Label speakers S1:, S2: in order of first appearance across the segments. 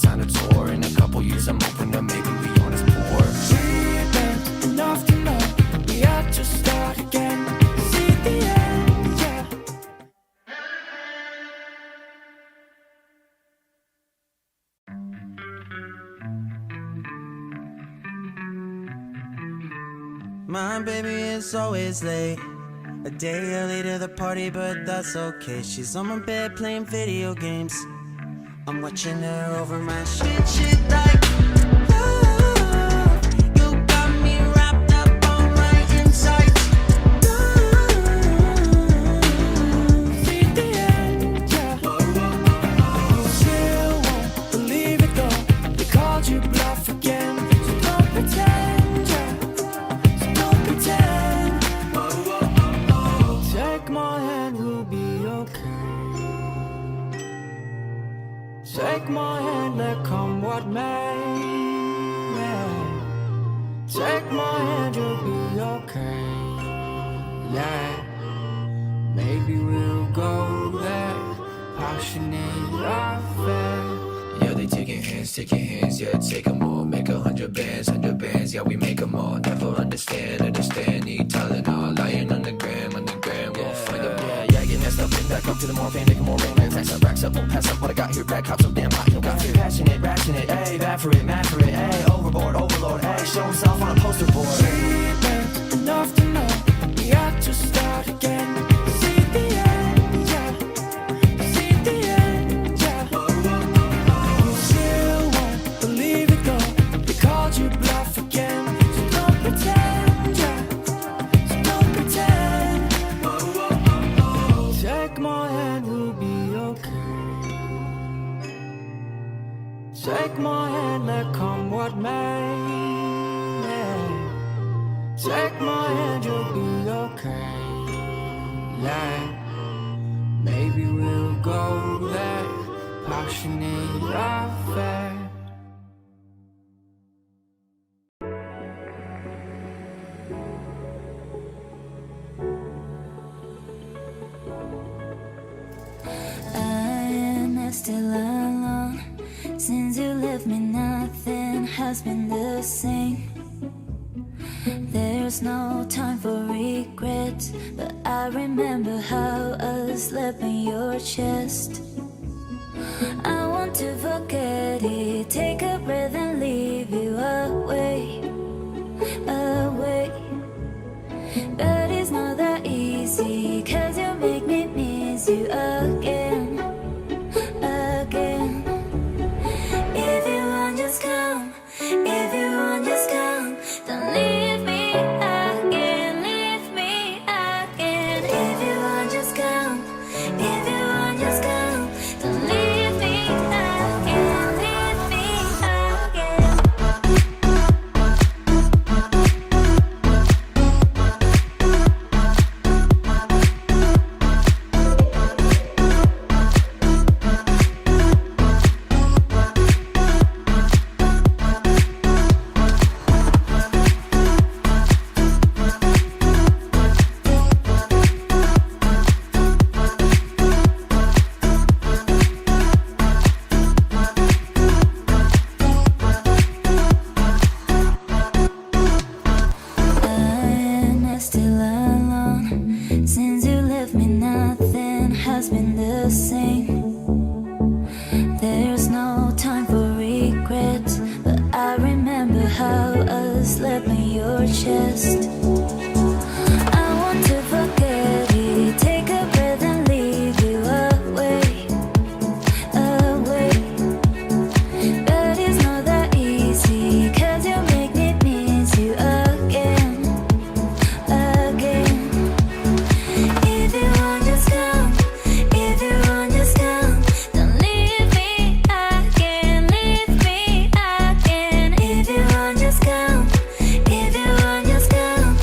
S1: time to tour. In a couple years I'm hoping to maybe be on his poor.
S2: We've been enough to know we have to start again. See the end, yeah.
S3: My baby is always late, a day early to the party, but that's okay. She's on my bed playing video games. I'm watching her over my shit like, ooh, you got me wrapped up on my insides.
S2: See the end, yeah. You still won't believe it though. They called you bluff again. So don't pretend, yeah. So don't pretend. Take my hand, we'll be okay. Take my hand, let come what may. Yeah. Take my hand, you'll be okay. Yeah. Maybe we'll go there. Passionate affair.
S1: Yeah, they take your hands, yeah, take them all. Make 100 bands, yeah, we make them all. Never understand, need Tylenol. Lying on the gram, we'll find them all. Yeah, getting that stuff in back up to the more fan, making more rain, man. Racks up, won't pass up what I got here, back cops so damn hot. You got here, passionate, ayy, bad for it, ayy, overboard, overlord, ayy, show himself on a poster board.
S2: We've been enough to know we have to start again. See the end, yeah. See the end, yeah. You still won't believe it though. They called you bluff again. So don't pretend, yeah. So don't pretend. Take my hand, we'll be okay. Take my hand, let come what may. Yeah. Take my hand, you'll be okay. Yeah. Maybe we'll go there. Passionate affair.
S4: I am still alone. Since you left me, nothing has been the same. There's no time for regret, but I remember how I slept in your chest. I want to forget it, take a breath and leave you away, away. But it's not that easy, 'cause you make me miss you again, again. If you want, just come. If you want, just come. Don't leave me again, leave me again. If you want, just come. If you want, just come. Don't leave me again, leave me again. I'm still alone. Since you left me, nothing has been the same. There's no time for regret, but I remember how I slept in your chest. I want to forget it, take a breath and leave you away, away. But it's not that easy, 'cause you make me miss you again, again. If you want, just come. If you want, just come. Don't leave me again, leave me again. If you want, just come. If you want, just come.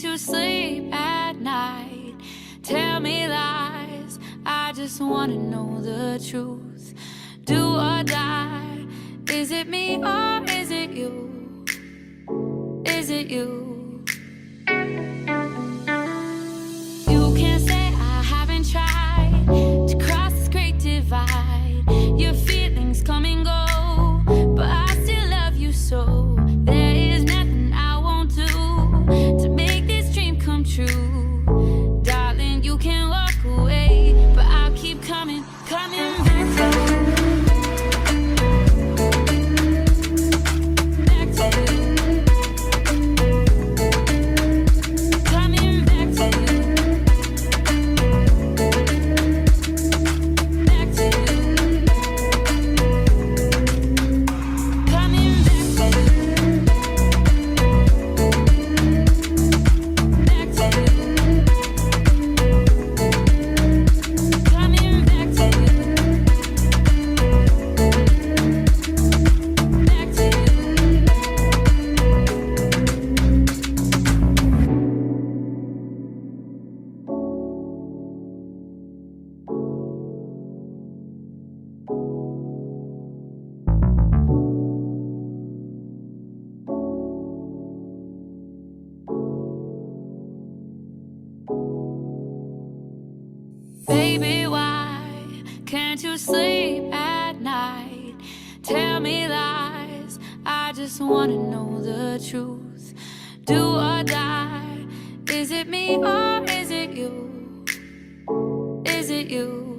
S4: Can't you sleep at night? Tell me lies, I just wanna know the truth. Do or die, is it me or is it you? Is it you? You can't say I haven't tried to cross this great divide. Your feelings come and go, but I still love you so. There is nothing I won't do to make this dream come true. Darling, you can walk away, but I'll keep coming, coming back to you. Back to you. Coming back to you. Back to you. Coming back to you. Back to you. Coming back to you. Back to you. Baby, why can't you sleep at night? Tell me lies, I just wanna know the truth. Do or die, is it me or is it you? Is it you?